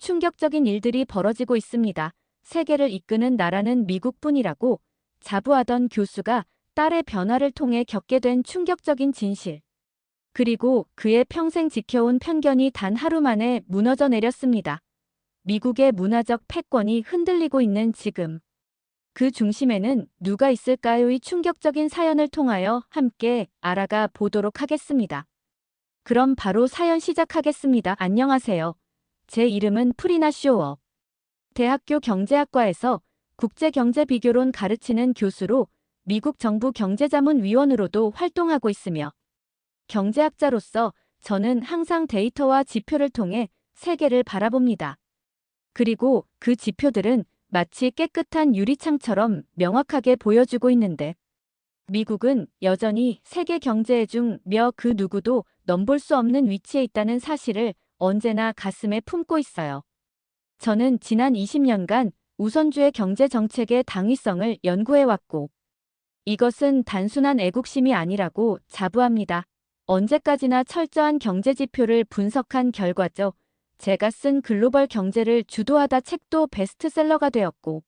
충격적인 일들이 벌어지고 있습니다. 세계를 이끄는 나라는 미국뿐이라고 자부하던 교수가 딸의 변화를 통해 겪게 된 충격적인 진실. 그리고 그의 평생 지켜온 편견이 단 하루 만에 무너져 내렸습니다. 미국의 문화적 패권이 흔들리고 있는 지금. 그 중심에는 누가 있을까요?의 충격적인 사연을 통하여 함께 알아가 보도록 하겠습니다. 그럼 바로 사연 시작하겠습니다. 안녕하세요. 제 이름은 프리나 쇼워. 대학교 경제학과에서 국제경제비교론 가르치는 교수로 미국 정부 경제자문위원으로도 활동하고 있으며 경제학자로서 저는 항상 데이터와 지표를 통해 세계를 바라봅니다. 그리고 그 지표들은 마치 깨끗한 유리창처럼 명확하게 보여주고 있는데 미국은 여전히 세계 경제 중 그 누구도 넘볼 수 없는 위치에 있다는 사실을 언제나 가슴에 품고 있어요. 저는 지난 20년간 우선주의 경제 정책의 당위성을 연구해왔고 이것은 단순한 애국심이 아니라고 자부합니다. 언제까지나 철저한 경제 지표를 분석한 결과죠. 제가 쓴 글로벌 경제를 주도하다 책도 베스트셀러가 되었고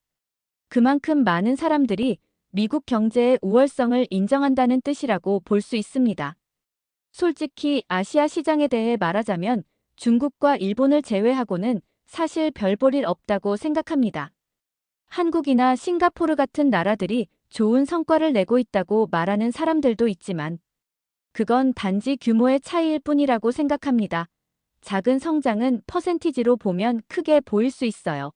그만큼 많은 사람들이 미국 경제의 우월성을 인정한다는 뜻이라고 볼 수 있습니다. 솔직히 아시아 시장에 대해 말하자면 중국과 일본을 제외하고는 사실 별 볼 일 없다고 생각합니다. 한국이나 싱가포르 같은 나라들이 좋은 성과를 내고 있다고 말하는 사람들도 있지만 그건 단지 규모의 차이일 뿐이라고 생각합니다. 작은 성장은 퍼센티지로 보면 크게 보일 수 있어요.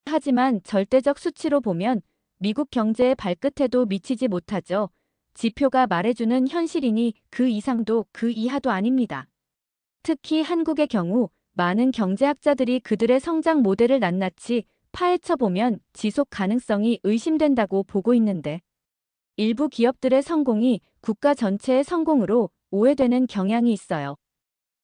하지만 절대적 수치로 보면 미국 경제의 발끝에도 미치지 못하죠. 지표가 말해주는 현실이니 그 이상도 그 이하도 아닙니다. 특히 한국의 경우 많은 경제학자들이 그들의 성장 모델을 낱낱이 파헤쳐보면 지속 가능성이 의심된다고 보고 있는데 일부 기업들의 성공이 국가 전체의 성공으로 오해되는 경향이 있어요.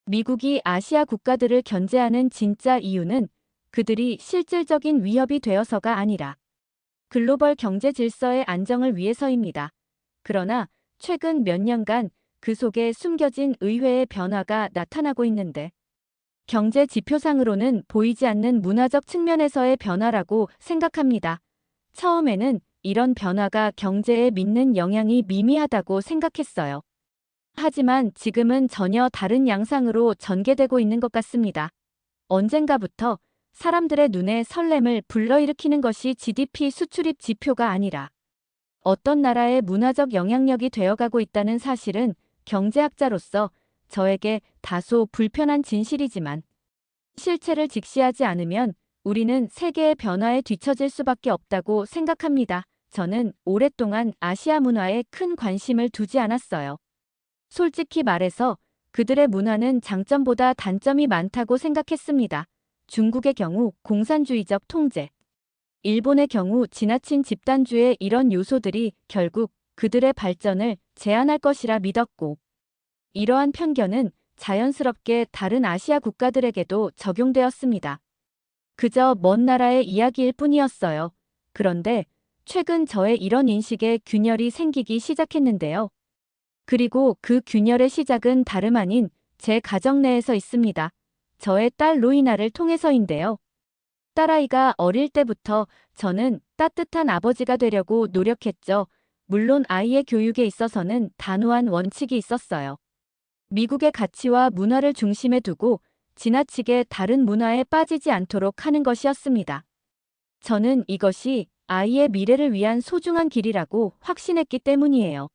미국이 아시아 국가들을 견제하는 진짜 이유는 그들이 실질적인 위협이 되어서가 아니라 글로벌 경제 질서의 안정을 위해서입니다. 그러나 최근 몇 년간 그 속에 숨겨진 의외의 변화가 나타나고 있는데 경제 지표상으로는 보이지 않는 문화적 측면에서의 변화라고 생각합니다. 처음에는 이런 변화가 경제에 미치는 영향이 미미하다고 생각했어요. 하지만 지금은 전혀 다른 양상으로 전개되고 있는 것 같습니다. 언젠가부터 사람들의 눈에 설렘을 불러일으키는 것이 GDP 수출입 지표가 아니라 어떤 나라의 문화적 영향력이 되어가고 있다는 사실은 경제학자로서 저에게 다소 불편한 진실이지만 실체를 직시하지 않으면 우리는 세계의 변화에 뒤처질 수밖에 없다고 생각합니다. 저는 오랫동안 아시아 문화에 큰 관심을 두지 않았어요. 솔직히 말해서 그들의 문화는 장점보다 단점이 많다고 생각했습니다. 중국의 경우 공산주의적 통제, 일본의 경우 지나친 집단주의 이런 요소들이 결국 그들의 발전을 제한할 것이라 믿었고 이러한 편견은 자연스럽게 다른 아시아 국가들에게도 적용되었습니다. 그저 먼 나라의 이야기일 뿐이었어요. 그런데 최근 저의 이런 인식에 균열이 생기기 시작했는데요. 그리고 그 균열의 시작은 다름 아닌 제 가정 내에서 있습니다. 저의 딸 로이나를 통해서인데요. 딸아이가 어릴 때부터 저는 따뜻한 아버지가 되려고 노력했죠. 물론 아이의 교육에 있어서는 단호한 원칙이 있었어요. 미국의 가치와 문화를 중심에 두고 지나치게 다른 문화에 빠지지 않도록 하는 것이었습니다. 저는 이것이 아이의 미래를 위한 소중한 길이라고 확신했기 때문이에요.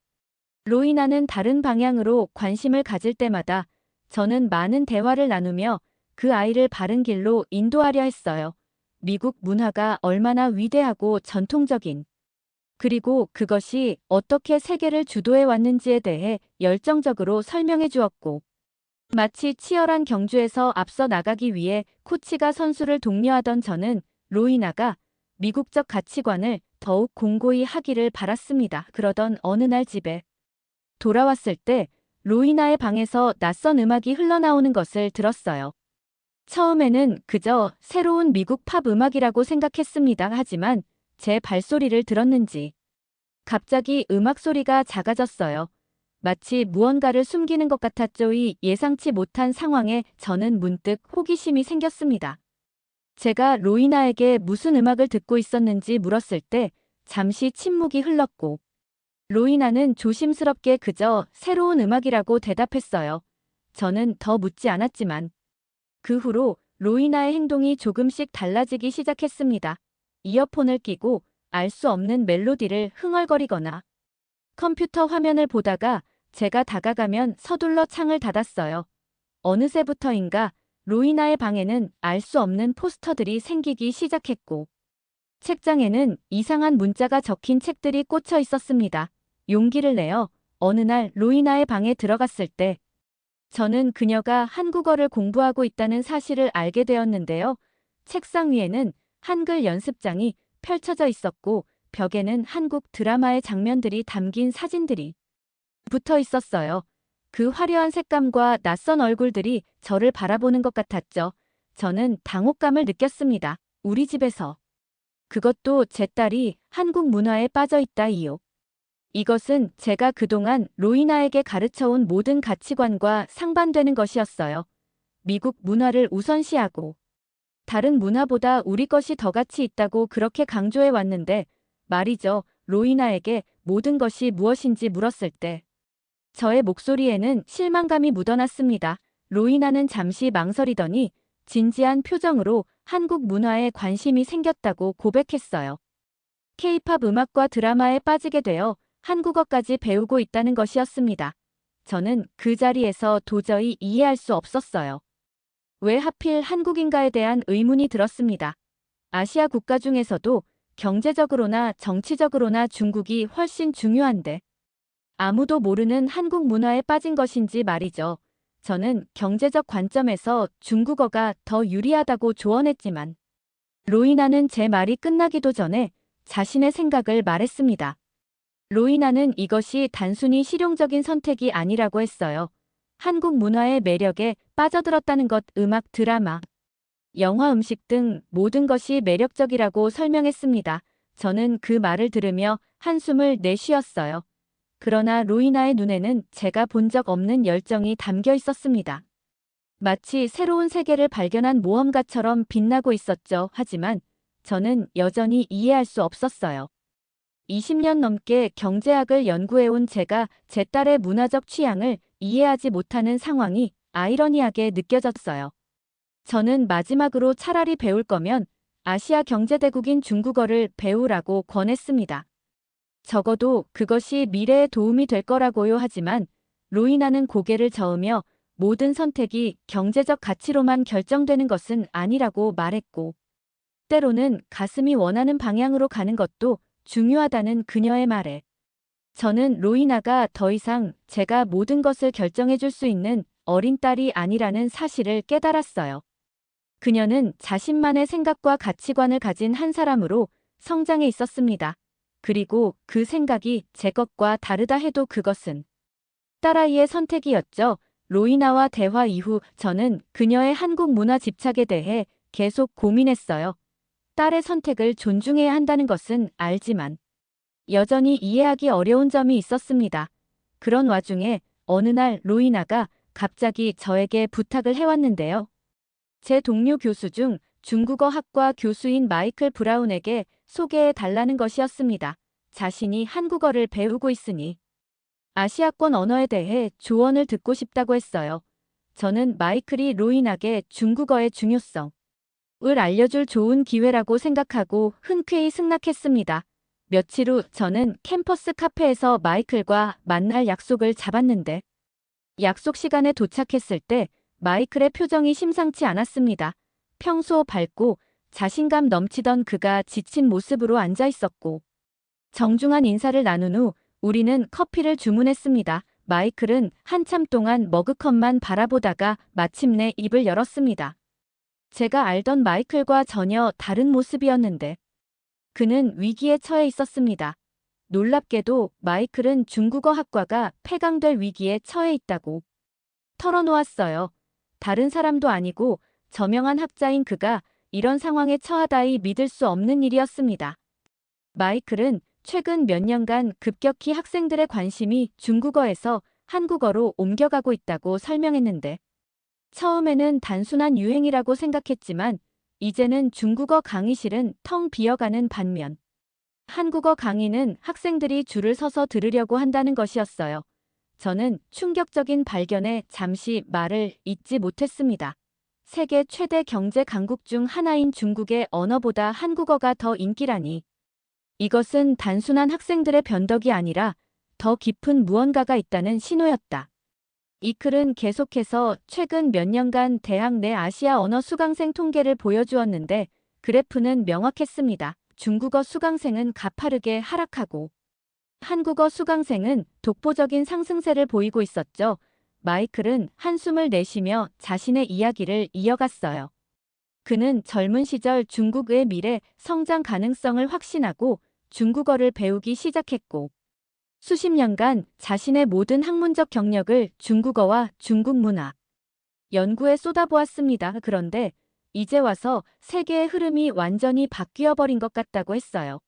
로이나는 다른 방향으로 관심을 가질 때마다 저는 많은 대화를 나누며 그 아이를 바른 길로 인도하려 했어요. 미국 문화가 얼마나 위대하고 전통적인 그리고 그것이 어떻게 세계를 주도해 왔는지에 대해 열정적으로 설명해 주었고 마치 치열한 경주에서 앞서 나가기 위해 코치가 선수를 독려하던 저는 로이나가 미국적 가치관을 더욱 공고히 하기를 바랐습니다. 그러던 어느 날 집에 돌아왔을 때 로이나의 방에서 낯선 음악이 흘러나오는 것을 들었어요. 처음에는 그저 새로운 미국 팝 음악이라고 생각했습니다. 하지만 제 발소리를 들었는지 갑자기 음악 소리가 작아졌어요. 마치 무언가를 숨기는 것 같았죠. 이 예상치 못한 상황에 저는 문득 호기심이 생겼습니다. 제가 로이나에게 무슨 음악을 듣고 있었는지 물었을 때 잠시 침묵이 흘렀고 로이나는 조심스럽게 그저 새로운 음악이라고 대답했어요. 저는 더 묻지 않았지만 그 후로 로이나의 행동이 조금씩 달라지기 시작했습니다. 이어폰을 끼고 알 수 없는 멜로디를 흥얼거리거나 컴퓨터 화면을 보다가 제가 다가가면 서둘러 창을 닫았어요. 어느새부터인가 로이나의 방에는 알 수 없는 포스터들이 생기기 시작했고 책장에는 이상한 문자가 적힌 책들이 꽂혀 있었습니다. 용기를 내어 어느 날 로이나의 방에 들어갔을 때 저는 그녀가 한국어를 공부하고 있다는 사실을 알게 되었는데요. 책상 위에는 한글 연습장이 펼쳐져 있었고 벽에는 한국 드라마의 장면들이 담긴 사진들이 붙어 있었어요. 그 화려한 색감과 낯선 얼굴들이 저를 바라보는 것 같았죠. 저는 당혹감을 느꼈습니다. 우리 집에서. 그것도 제 딸이 한국 문화에 빠져 있다이요. 이것은 제가 그동안 로이나에게 가르쳐온 모든 가치관과 상반되는 것이었어요. 미국 문화를 우선시하고 다른 문화보다 우리 것이 더 가치 있다고 그렇게 강조해 왔는데 말이죠. 로이나에게 모든 것이 무엇인지 물었을 때 저의 목소리에는 실망감이 묻어났습니다. 로이나는 잠시 망설이더니 진지한 표정으로 한국 문화에 관심이 생겼다고 고백했어요. 케이팝 음악과 드라마에 빠지게 되어 한국어까지 배우고 있다는 것이었습니다. 저는 그 자리에서 도저히 이해할 수 없었어요. 왜 하필 한국인가에 대한 의문이 들었습니다. 아시아 국가 중에서도 경제적으로나 정치적으로나 중국이 훨씬 중요한데 아무도 모르는 한국 문화에 빠진 것인지 말이죠. 저는 경제적 관점에서 중국어가 더 유리하다고 조언했지만 로이나는 제 말이 끝나기도 전에 자신의 생각을 말했습니다. 로이나는 이것이 단순히 실용적인 선택이 아니라고 했어요. 한국 문화의 매력에 빠져들었다는 것, 음악, 드라마, 영화, 음식 등 모든 것이 매력적이라고 설명했습니다. 저는 그 말을 들으며 한숨을 내쉬었어요. 그러나 로이나의 눈에는 제가 본 적 없는 열정이 담겨 있었습니다. 마치 새로운 세계를 발견한 모험가처럼 빛나고 있었죠. 하지만 저는 여전히 이해할 수 없었어요. 20년 넘게 경제학을 연구해온 제가 제 딸의 문화적 취향을 이해하지 못하는 상황이 아이러니하게 느껴졌어요. 저는 마지막으로 차라리 배울 거면 아시아 경제대국인 중국어를 배우라고 권했습니다. 적어도 그것이 미래에 도움이 될 거라고요. 하지만 로이나는 고개를 저으며 모든 선택이 경제적 가치로만 결정되는 것은 아니라고 말했고 때로는 가슴이 원하는 방향으로 가는 것도 중요하다는 그녀의 말에 저는 로이나가 더 이상 제가 모든 것을 결정해 줄 수 있는 어린 딸이 아니라는 사실을 깨달았어요. 그녀는 자신만의 생각과 가치관을 가진 한 사람으로 성장해 있었습니다. 그리고 그 생각이 제 것과 다르다 해도 그것은 딸아이의 선택이었죠. 로이나와 대화 이후 저는 그녀의 한국 문화 집착에 대해 계속 고민했어요. 딸의 선택을 존중해야 한다는 것은 알지만 여전히 이해하기 어려운 점이 있었습니다. 그런 와중에 어느 날 로이나가 갑자기 저에게 부탁을 해왔는데요. 제 동료 교수 중 중국어 학과 교수인 마이클 브라운에게 소개해 달라는 것이었습니다. 자신이 한국어를 배우고 있으니 아시아권 언어에 대해 조언을 듣고 싶다고 했어요. 저는 마이클이 로이나에게 중국어의 중요성을 알려줄 좋은 기회라고 생각하고 흔쾌히 승낙했습니다. 며칠 후 저는 캠퍼스 카페에서 마이클과 만날 약속을 잡았는데 약속 시간에 도착했을 때 마이클의 표정이 심상치 않았습니다. 평소 밝고 자신감 넘치던 그가 지친 모습으로 앉아 있었고 정중한 인사를 나눈 후 우리는 커피를 주문했습니다. 마이클은 한참 동안 머그컵만 바라보다가 마침내 입을 열었습니다. 제가 알던 마이클과 전혀 다른 모습이었는데 그는 위기에 처해 있었습니다. 놀랍게도 마이클은 중국어 학과가 폐강될 위기에 처해 있다고 털어놓았어요. 다른 사람도 아니고 저명한 학자인 그가 이런 상황에 처하다니 믿을 수 없는 일이었습니다. 마이클은 최근 몇 년간 급격히 학생들의 관심이 중국어에서 한국어로 옮겨가고 있다고 설명했는데 처음에는 단순한 유행이라고 생각했지만 이제는 중국어 강의실은 텅 비어가는 반면 한국어 강의는 학생들이 줄을 서서 들으려고 한다는 것이었어요. 저는 충격적인 발견에 잠시 말을 잇지 못했습니다. 세계 최대 경제 강국 중 하나인 중국의 언어보다 한국어가 더 인기라니. 이것은 단순한 학생들의 변덕이 아니라 더 깊은 무언가가 있다는 신호였다. 이 글은 계속해서 최근 몇 년간 대학 내 아시아 언어 수강생 통계를 보여주었는데 그래프는 명확했습니다. 중국어 수강생은 가파르게 하락하고 한국어 수강생은 독보적인 상승세를 보이고 있었죠. 마이클은 한숨을 내쉬며 자신의 이야기를 이어갔어요. 그는 젊은 시절 중국의 미래 성장 가능성을 확신하고 중국어를 배우기 시작했고 수십 년간 자신의 모든 학문적 경력을 중국어와 중국 문화 연구에 쏟아부었습니다. 그런데 이제 와서 세계의 흐름이 완전히 바뀌어버린 것 같다고 했어요.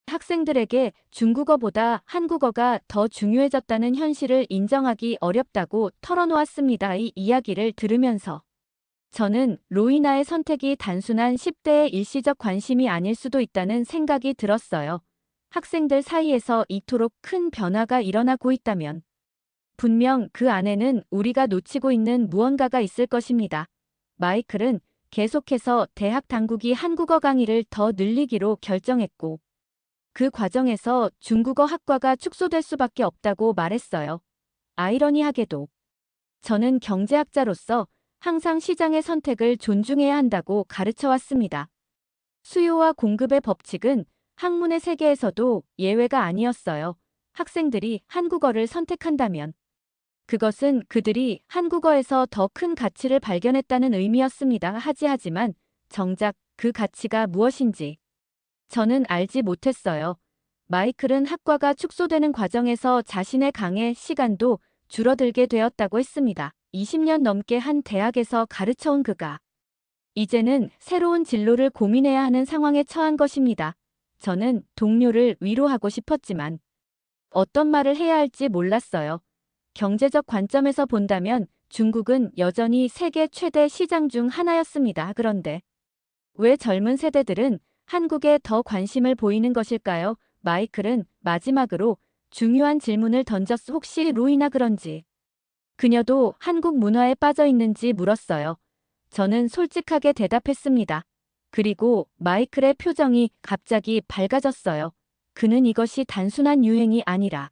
학생들에게 중국어보다 한국어가 더 중요해졌다는 현실을 인정하기 어렵다고 털어놓았습니다. 이 이야기를 들으면서 저는 로이나의 선택이 단순한 10대의 일시적 관심이 아닐 수도 있다는 생각이 들었어요. 학생들 사이에서 이토록 큰 변화가 일어나고 있다면 분명 그 안에는 우리가 놓치고 있는 무언가가 있을 것입니다. 마이클은 계속해서 대학 당국이 한국어 강의를 더 늘리기로 결정했고 그 과정에서 중국어 학과가 축소될 수밖에 없다고 말했어요. 아이러니하게도 저는 경제학자로서 항상 시장의 선택을 존중해야 한다고 가르쳐왔습니다. 수요와 공급의 법칙은 학문의 세계에서도 예외가 아니었어요. 학생들이 한국어를 선택한다면 그것은 그들이 한국어에서 더 큰 가치를 발견했다는 의미였습니다. 하지만 정작 그 가치가 무엇인지 저는 알지 못했어요. 마이클은 학과가 축소되는 과정에서 자신의 강의 시간도 줄어들게 되었다고 했습니다. 20년 넘게 한 대학에서 가르쳐온 그가 이제는 새로운 진로를 고민해야 하는 상황에 처한 것입니다. 저는 동료를 위로하고 싶었지만 어떤 말을 해야 할지 몰랐어요. 경제적 관점에서 본다면 중국은 여전히 세계 최대 시장 중 하나였습니다. 그런데 왜 젊은 세대들은 한국에 더 관심을 보이는 것일까요? 마이클은 마지막으로 중요한 질문을 던졌어. 혹시 로이나 그런지 그녀도 한국 문화에 빠져 있는지 물었어요. 저는 솔직하게 대답했습니다. 그리고 마이클의 표정이 갑자기 밝아졌어요. 그는 이것이 단순한 유행이 아니라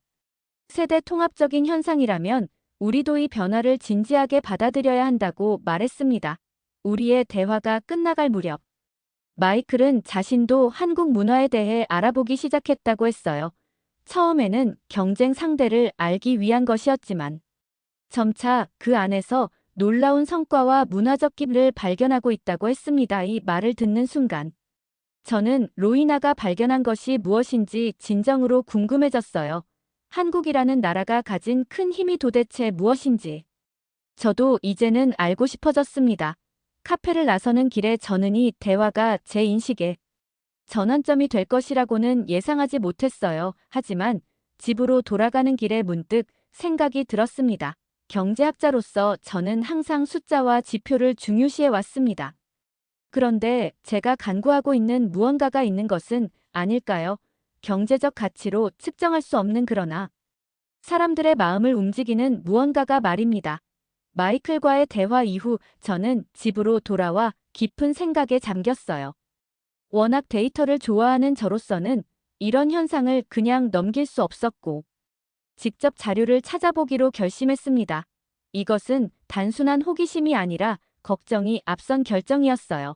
세대 통합적인 현상이라면 우리도 이 변화를 진지하게 받아들여야 한다고 말했습니다. 우리의 대화가 끝나갈 무렵 마이클은 자신도 한국 문화에 대해 알아보기 시작했다고 했어요. 처음에는 경쟁 상대를 알기 위한 것이었지만 점차 그 안에서 놀라운 성과와 문화적 기를 발견하고 있다고 했습니다. 이 말을 듣는 순간 저는 로이나가 발견한 것이 무엇인지 진정으로 궁금해졌어요. 한국이라는 나라가 가진 큰 힘이 도대체 무엇인지 저도 이제는 알고 싶어졌습니다. 카페를 나서는 길에 저는 이 대화가 제 인식에 전환점이 될 것이라고는 예상하지 못했어요. 하지만 집으로 돌아가는 길에 문득 생각이 들었습니다. 경제학자로서 저는 항상 숫자와 지표를 중요시해 왔습니다. 그런데 제가 간구하고 있는 무언가가 있는 것은 아닐까요? 경제적 가치로 측정할 수 없는 그러나 사람들의 마음을 움직이는 무언가가 말입니다. 마이클과의 대화 이후 저는 집으로 돌아와 깊은 생각에 잠겼어요. 워낙 데이터를 좋아하는 저로서는 이런 현상을 그냥 넘길 수 없었고 직접 자료를 찾아보기로 결심했습니다. 이것은 단순한 호기심이 아니라 걱정이 앞선 결정이었어요.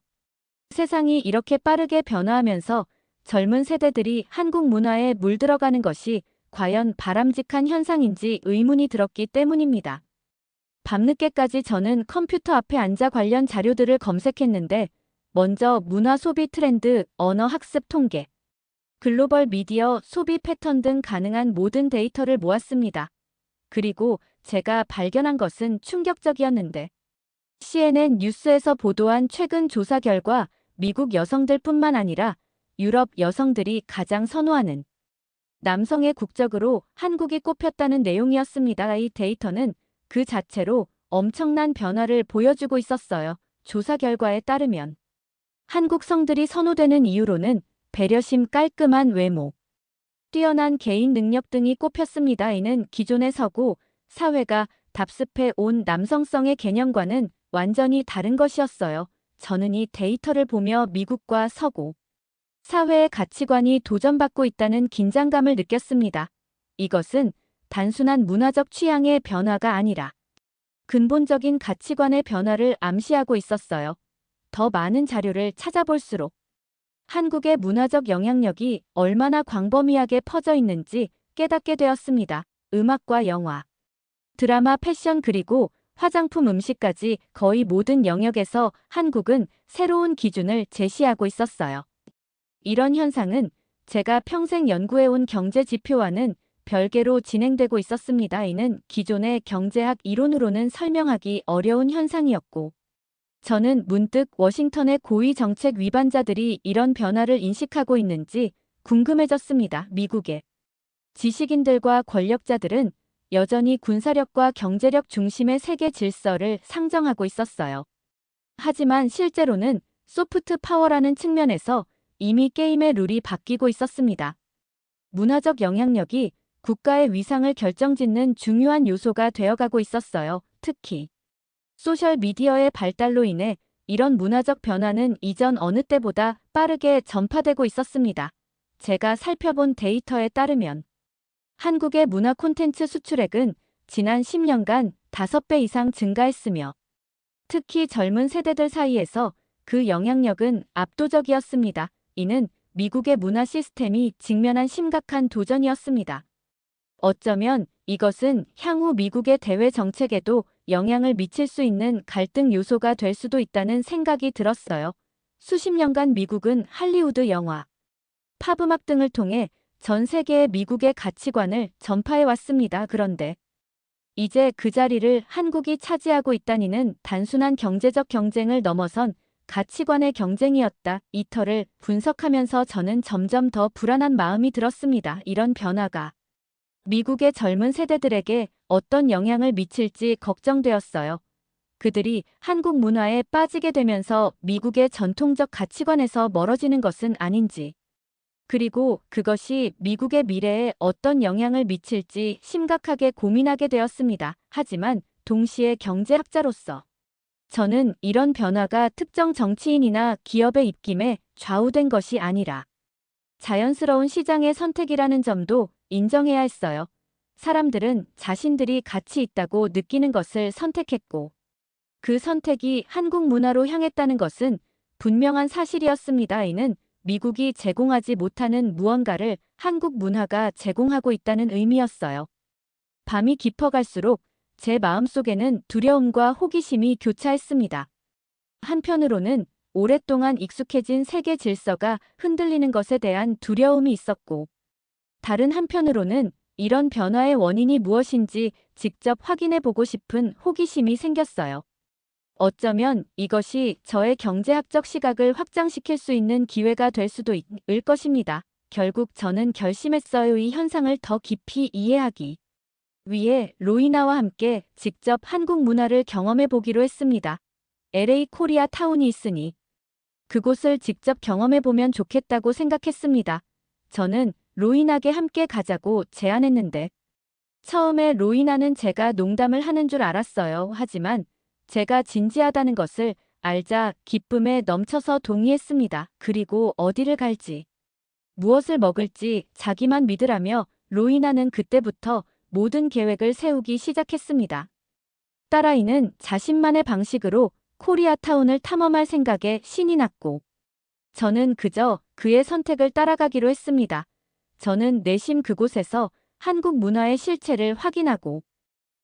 세상이 이렇게 빠르게 변화하면서 젊은 세대들이 한국 문화에 물들어가는 것이 과연 바람직한 현상인지 의문이 들었기 때문입니다. 밤늦게까지 저는 컴퓨터 앞에 앉아 관련 자료들을 검색했는데 먼저 문화 소비 트렌드, 언어 학습 통계, 글로벌 미디어 소비 패턴 등 가능한 모든 데이터를 모았습니다. 그리고 제가 발견한 것은 충격적이었는데 CNN 뉴스에서 보도한 최근 조사 결과 미국 여성들뿐만 아니라 유럽 여성들이 가장 선호하는 남성의 국적으로 한국이 꼽혔다는 내용이었습니다. 이 데이터는 그 자체로 엄청난 변화를 보여주고 있었어요. 조사 결과에 따르면 한국 성들이 선호되는 이유로는 배려심, 깔끔한 외모, 뛰어난 개인 능력 등이 꼽혔습니다. 이는 기존의 서구 사회가 답습해 온 남성성의 개념과는 완전히 다른 것이었어요. 저는 이 데이터를 보며 미국과 서구 사회의 가치관이 도전받고 있다는 긴장감을 느꼈습니다. 이것은 단순한 문화적 취향의 변화가 아니라 근본적인 가치관의 변화를 암시하고 있었어요. 더 많은 자료를 찾아볼수록 한국의 문화적 영향력이 얼마나 광범위하게 퍼져 있는지 깨닫게 되었습니다. 음악과 영화, 드라마, 패션 그리고 화장품, 음식까지 거의 모든 영역에서 한국은 새로운 기준을 제시하고 있었어요. 이런 현상은 제가 평생 연구해온 경제 지표와는 별개로 진행되고 있었습니다. 이는 기존의 경제학 이론으로는 설명하기 어려운 현상이었고, 저는 문득 워싱턴의 고위 정책 위반자들이 이런 변화를 인식하고 있는지 궁금해졌습니다. 미국의 지식인들과 권력자들은 여전히 군사력과 경제력 중심의 세계 질서를 상정하고 있었어요. 하지만 실제로는 소프트 파워라는 측면에서 이미 게임의 룰이 바뀌고 있었습니다. 문화적 영향력이 국가의 위상을 결정짓는 중요한 요소가 되어가고 있었어요. 특히 소셜미디어의 발달로 인해 이런 문화적 변화는 이전 어느 때보다 빠르게 전파되고 있었습니다. 제가 살펴본 데이터에 따르면 한국의 문화 콘텐츠 수출액은 지난 10년간 5배 이상 증가했으며 특히 젊은 세대들 사이에서 그 영향력은 압도적이었습니다. 이는 미국의 문화 시스템이 직면한 심각한 도전이었습니다. 어쩌면 이것은 향후 미국의 대외 정책에도 영향을 미칠 수 있는 갈등 요소가 될 수도 있다는 생각이 들었어요. 수십 년간 미국은 할리우드 영화, 팝 음악 등을 통해 전 세계에 미국의 가치관을 전파해 왔습니다. 그런데 이제 그 자리를 한국이 차지하고 있다니는 단순한 경제적 경쟁을 넘어선 가치관의 경쟁이었다. 이 터를 분석하면서 저는 점점 더 불안한 마음이 들었습니다. 이런 변화가 미국의 젊은 세대들에게 어떤 영향을 미칠지 걱정되었어요. 그들이 한국 문화에 빠지게 되면서 미국의 전통적 가치관에서 멀어지는 것은 아닌지, 그리고 그것이 미국의 미래에 어떤 영향을 미칠지 심각하게 고민하게 되었습니다. 하지만 동시에 경제학자로서 저는 이런 변화가 특정 정치인이나 기업의 입김에 좌우된 것이 아니라 자연스러운 시장의 선택이라는 점도 인정해야 했어요. 사람들은 자신들이 가치 있다고 느끼는 것을 선택했고, 그 선택이 한국 문화로 향했다는 것은 분명한 사실이었습니다. 이는 미국이 제공하지 못하는 무언가를 한국 문화가 제공하고 있다는 의미였어요. 밤이 깊어갈수록 제 마음속에는 두려움과 호기심이 교차했습니다. 한편으로는 오랫동안 익숙해진 세계 질서가 흔들리는 것에 대한 두려움이 있었고, 다른 한편으로는 이런 변화의 원인이 무엇인지 직접 확인해 보고 싶은 호기심이 생겼어요. 어쩌면 이것이 저의 경제학적 시각을 확장시킬 수 있는 기회가 될 수도 있을 것입니다. 결국 저는 결심했어요. 이 현상을 더 깊이 이해하기 위해 로이나와 함께 직접 한국 문화를 경험해 보기로 했습니다. LA 코리아 타운이 있으니 그곳을 직접 경험해 보면 좋겠다고 생각했습니다. 저는 로이나게 함께 가자고 제안했는데 처음에 로이나는 제가 농담을 하는 줄 알았어요. 하지만 제가 진지하다는 것을 알자 기쁨에 넘쳐서 동의했습니다. 그리고 어디를 갈지, 무엇을 먹을지 자기만 믿으라며 로이나는 그때부터 모든 계획을 세우기 시작했습니다. 딸아이는 자신만의 방식으로 코리아타운을 탐험할 생각에 신이 났고, 저는 그저 그의 선택을 따라가기로 했습니다. 저는 내심 그곳에서 한국 문화의 실체를 확인하고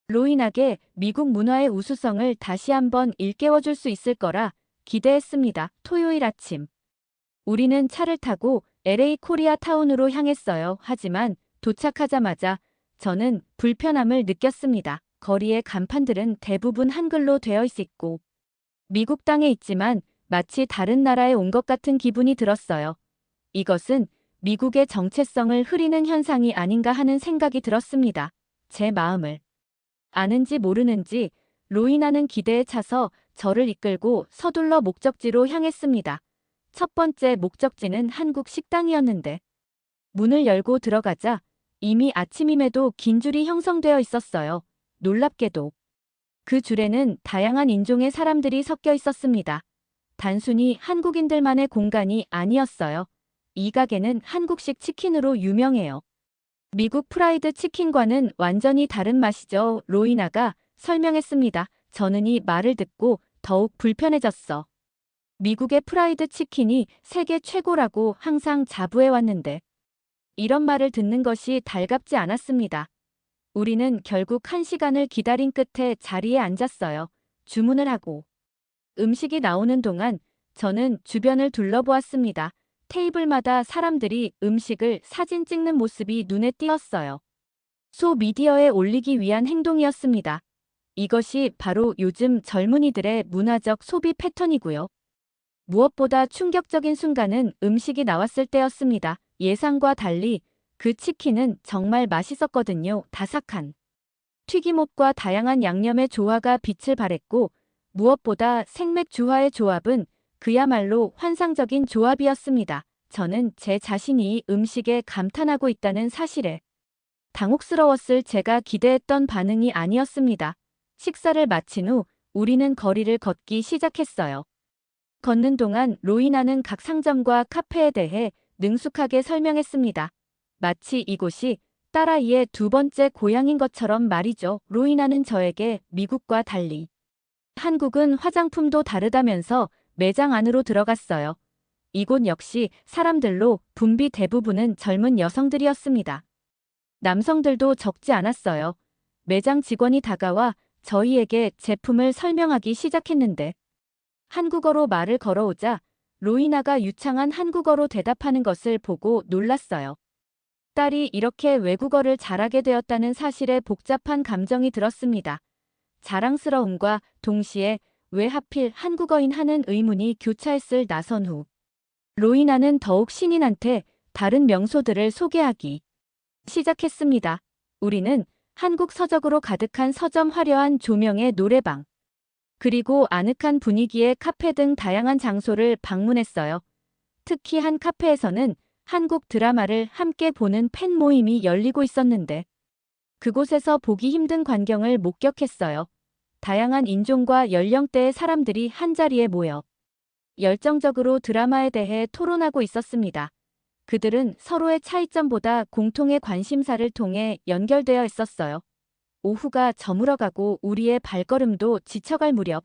로인에게 미국 문화의 우수성을 다시 한번 일깨워줄 수 있을 거라 기대했습니다. 토요일 아침, 우리는 차를 타고 LA 코리아 타운으로 향했어요. 하지만 도착하자마자 저는 불편함을 느꼈습니다. 거리의 간판들은 대부분 한글로 되어 있고 미국 땅에 있지만 마치 다른 나라에 온 것 같은 기분이 들었어요. 이것은 미국의 정체성을 흐리는 현상이 아닌가 하는 생각이 들었습니다. 제 마음을 아는지 모르는지 로이나는 기대에 차서 저를 이끌고 서둘러 목적지로 향했습니다. 첫 번째 목적지는 한국 식당이었는데 문을 열고 들어가자 이미 아침임에도 긴 줄이 형성되어 있었어요. 놀랍게도 그 줄에는 다양한 인종의 사람들이 섞여 있었습니다. 단순히 한국인들만의 공간이 아니었어요. 이 가게는 한국식 치킨으로 유명해요. 미국 프라이드 치킨과는 완전히 다른 맛이죠. 로이나가 설명했습니다. 저는 이 말을 듣고 더욱 불편해졌어. 미국의 프라이드 치킨이 세계 최고라고 항상 자부해왔는데 이런 말을 듣는 것이 달갑지 않았습니다. 우리는 결국 1시간을 기다린 끝에 자리에 앉았어요. 주문을 하고 음식이 나오는 동안 저는 주변을 둘러보았습니다. 테이블마다 사람들이 음식을 사진 찍는 모습이 눈에 띄었어요. 소미디어에 올리기 위한 행동이었습니다. 이것이 바로 요즘 젊은이들의 문화적 소비 패턴이고요. 무엇보다 충격적인 순간은 음식이 나왔을 때였습니다. 예상과 달리 그 치킨은 정말 맛있었거든요. 바삭한 튀김옷과 다양한 양념의 조화가 빛을 발했고 무엇보다 생맥주와의 조합은 그야말로 환상적인 조합이었습니다. 저는 제 자신이 음식에 감탄하고 있다는 사실에 당혹스러웠을 제가 기대했던 반응이 아니었습니다. 식사를 마친 후 우리는 거리를 걷기 시작했어요. 걷는 동안 로이나는 각 상점과 카페에 대해 능숙하게 설명했습니다. 마치 이곳이 딸아이의 두 번째 고향인 것처럼 말이죠. 로이나는 저에게 미국과 달리 한국은 화장품도 다르다면서 매장 안으로 들어갔어요. 이곳 역시 사람들로 분비 대부분은 젊은 여성들이었습니다. 남성들도 적지 않았어요. 매장 직원이 다가와 저희에게 제품을 설명하기 시작했는데 한국어로 말을 걸어오자 로이나가 유창한 한국어로 대답하는 것을 보고 놀랐어요. 딸이 이렇게 외국어를 잘하게 되었다는 사실에 복잡한 감정이 들었습니다. 자랑스러움과 동시에 왜 하필 한국어인 하는 의문이 교차했을 나선 후 로이나는 더욱 신인한테 다른 명소들을 소개하기 시작했습니다. 우리는 한국 서적으로 가득한 서점, 화려한 조명의 노래방, 그리고 아늑한 분위기의 카페 등 다양한 장소를 방문했어요. 특히 한 카페에서는 한국 드라마를 함께 보는 팬 모임이 열리고 있었는데 그곳에서 보기 힘든 광경을 목격했어요. 다양한 인종과 연령대의 사람들이 한자리에 모여 열정적으로 드라마에 대해 토론하고 있었습니다. 그들은 서로의 차이점보다 공통의 관심사를 통해 연결되어 있었어요. 오후가 저물어가고 우리의 발걸음도 지쳐갈 무렵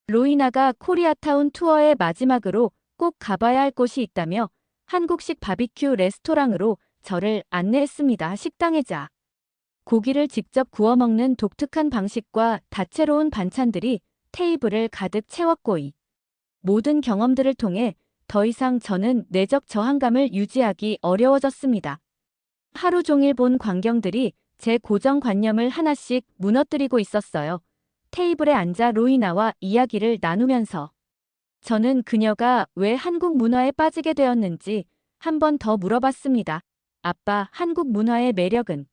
로이나가 코리아타운 투어의 마지막으로 꼭 가봐야 할 곳이 있다며 한국식 바비큐 레스토랑으로 저를 안내했습니다. 식당에자 고기를 직접 구워 먹는 독특한 방식과 다채로운 반찬들이 테이블을 가득 채웠고 이 모든 경험들을 통해 더 이상 저는 내적 저항감을 유지하기 어려워졌습니다. 하루 종일 본 광경들이 제 고정관념을 하나씩 무너뜨리고 있었어요. 테이블에 앉아 로이나와 이야기를 나누면서 저는 그녀가 왜 한국 문화에 빠지게 되었는지 한 번 더 물어봤습니다. 아빠, 한국 문화의 매력은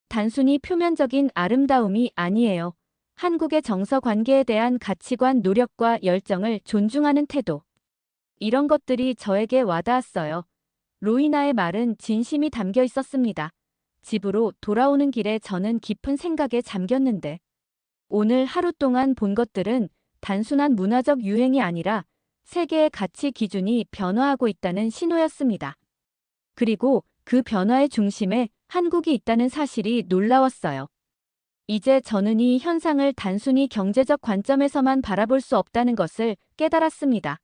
단순히 표면적인 아름다움이 아니에요. 한국의 정서 관계에 대한 가치관, 노력과 열정을 존중하는 태도. 이런 것들이 저에게 와닿았어요. 로이나의 말은 진심이 담겨 있었습니다. 집으로 돌아오는 길에 저는 깊은 생각에 잠겼는데 오늘 하루 동안 본 것들은 단순한 문화적 유행이 아니라 세계의 가치 기준이 변화하고 있다는 신호였습니다. 그리고 그 변화의 중심에 한국이 있다는 사실이 놀라웠어요. 이제 저는 이 현상을 단순히 경제적 관점에서만 바라볼 수 없다는 것을 깨달았습니다.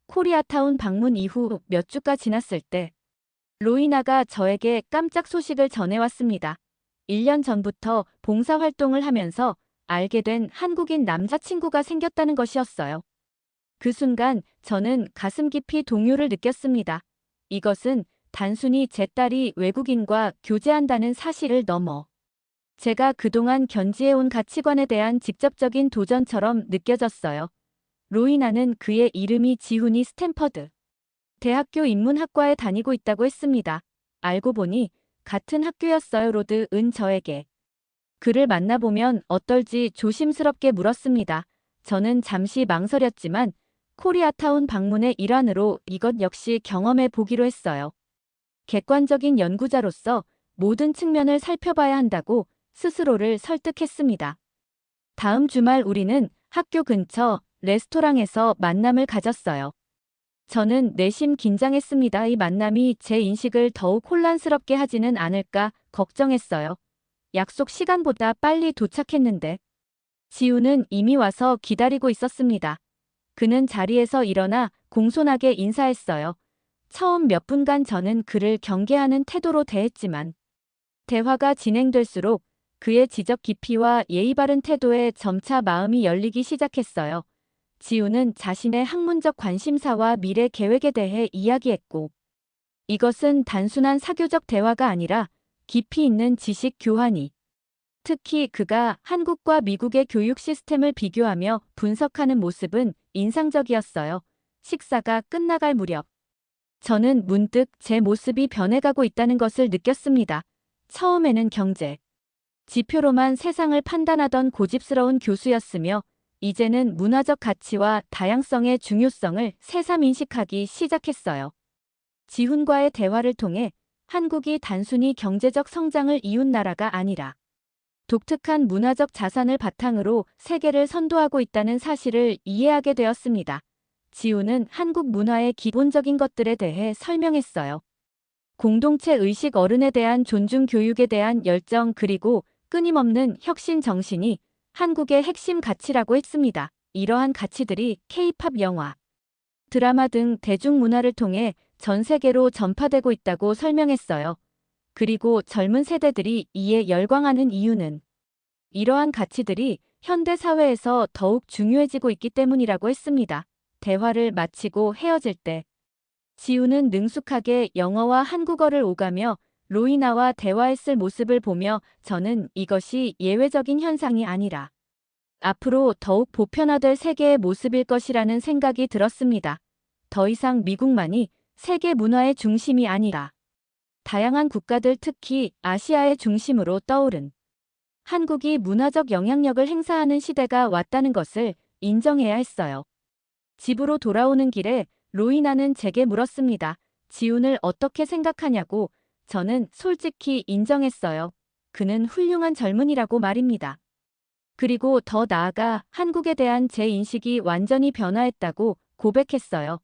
코리아타운 방문 이후 몇 주가 지났을 때 로이나가 저에게 깜짝 소식을 전해왔습니다. 1년 전부터 봉사활동을 하면서 알게 된 한국인 남자친구가 생겼다는 것이었어요. 그 순간 저는 가슴 깊이 동요를 느꼈습니다. 이것은 단순히 제 딸이 외국인과 교제한다는 사실을 넘어 제가 그동안 견지해온 가치관에 대한 직접적인 도전처럼 느껴졌어요. 로이나는 그의 이름이 지훈이 스탠퍼드 대학교 인문학과에 다니고 있다고 했습니다. 알고 보니 같은 학교였어요. 로드은 저에게 그를 만나보면 어떨지 조심스럽게 물었습니다. 저는 잠시 망설였지만 코리아타운 방문의 일환으로 이것 역시 경험해 보기로 했어요. 객관적인 연구자로서 모든 측면을 살펴봐야 한다고 스스로를 설득했습니다. 다음 주말 우리는 학교 근처 레스토랑에서 만남을 가졌어요. 저는 내심 긴장했습니다. 이 만남이 제 인식을 더욱 혼란스럽게 하지는 않을까 걱정했어요. 약속 시간보다 빨리 도착했는데 지우는 이미 와서 기다리고 있었습니다. 그는 자리에서 일어나 공손하게 인사했어요. 처음 몇 분간 저는 그를 경계하는 태도로 대했지만 대화가 진행될수록 그의 지적 깊이와 예의 바른 태도에 점차 마음이 열리기 시작했어요. 지우는 자신의 학문적 관심사와 미래 계획에 대해 이야기했고, 이것은 단순한 사교적 대화가 아니라 깊이 있는 지식 교환이, 특히 그가 한국과 미국의 교육 시스템을 비교하며 분석하는 모습은 인상적이었어요. 식사가 끝나갈 무렵, 저는 문득 제 모습이 변해가고 있다는 것을 느꼈습니다. 처음에는 경제, 지표로만 세상을 판단하던 고집스러운 교수였으며, 이제는 문화적 가치와 다양성의 중요성을 새삼 인식하기 시작했어요. 지훈과의 대화를 통해 한국이 단순히 경제적 성장을 이룬 나라가 아니라 독특한 문화적 자산을 바탕으로 세계를 선도하고 있다는 사실을 이해하게 되었습니다. 지훈은 한국 문화의 기본적인 것들에 대해 설명했어요. 공동체 의식, 어른에 대한 존중, 교육에 대한 열정, 그리고 끊임없는 혁신 정신이 한국의 핵심 가치라고 했습니다. 이러한 가치들이 K-팝 영화, 드라마 등 대중문화를 통해 전 세계로 전파되고 있다고 설명했어요. 그리고 젊은 세대들이 이에 열광하는 이유는 이러한 가치들이 현대 사회에서 더욱 중요해지고 있기 때문이라고 했습니다. 대화를 마치고 헤어질 때 지우는 능숙하게 영어와 한국어를 오가며 로이나와 대화했을 모습을 보며 저는 이것이 예외적인 현상이 아니라 앞으로 더욱 보편화될 세계의 모습일 것이라는 생각이 들었습니다. 더 이상 미국만이 세계 문화의 중심이 아니라 다양한 국가들, 특히 아시아의 중심으로 떠오른 한국이 문화적 영향력을 행사하는 시대가 왔다는 것을 인정해야 했어요. 집으로 돌아오는 길에 로이나는 제게 물었습니다. 지훈을 어떻게 생각하냐고. 저는 솔직히 인정했어요. 그는 훌륭한 젊은이라고 말입니다. 그리고 더 나아가 한국에 대한 제 인식이 완전히 변화했다고 고백했어요.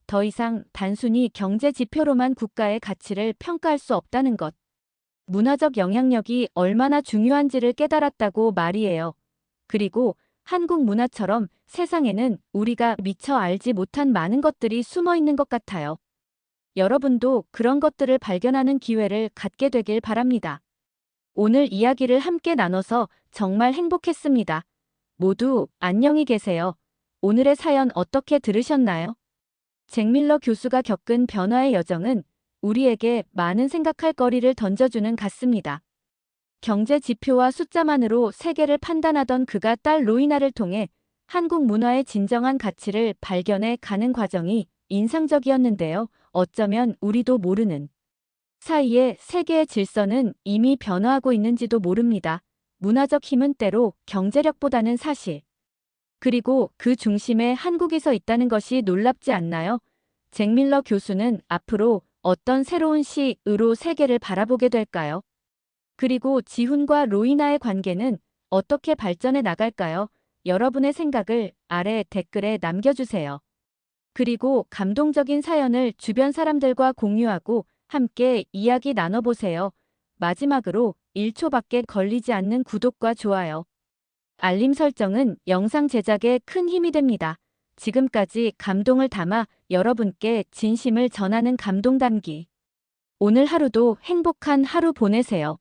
더 이상 단순히 경제 지표로만 국가의 가치를 평가할 수 없다는 것. 문화적 영향력이 얼마나 중요한지를 깨달았다고 말이에요. 그리고 한국 문화처럼 세상에는 우리가 미처 알지 못한 많은 것들이 숨어 있는 것 같아요. 여러분도 그런 것들을 발견하는 기회를 갖게 되길 바랍니다. 오늘 이야기를 함께 나눠서 정말 행복했습니다. 모두 안녕히 계세요. 오늘의 사연 어떻게 들으셨나요? 잭 밀러 교수가 겪은 변화의 여정은 우리에게 많은 생각할 거리를 던져주는 같습니다. 경제 지표와 숫자만으로 세계를 판단하던 그가 딸 로이나를 통해 한국 문화의 진정한 가치를 발견해 가는 과정이 인상적이었는데요. 어쩌면 우리도 모르는 사이에 세계의 질서는 이미 변화하고 있는지도 모릅니다. 문화적 힘은 때로 경제력보다는 사실, 그리고 그 중심에 한국이 서 있다는 것이 놀랍지 않나요? 잭 밀러 교수는 앞으로 어떤 새로운 시으로 세계를 바라보게 될까요? 그리고 지훈과 로이나의 관계는 어떻게 발전해 나갈까요? 여러분의 생각을 아래 댓글에 남겨주세요. 그리고 감동적인 사연을 주변 사람들과 공유하고 함께 이야기 나눠보세요. 마지막으로 1초밖에 걸리지 않는 구독과 좋아요, 알림 설정은 영상 제작에 큰 힘이 됩니다. 지금까지 감동을 담아 여러분께 진심을 전하는 감동 담기. 오늘 하루도 행복한 하루 보내세요.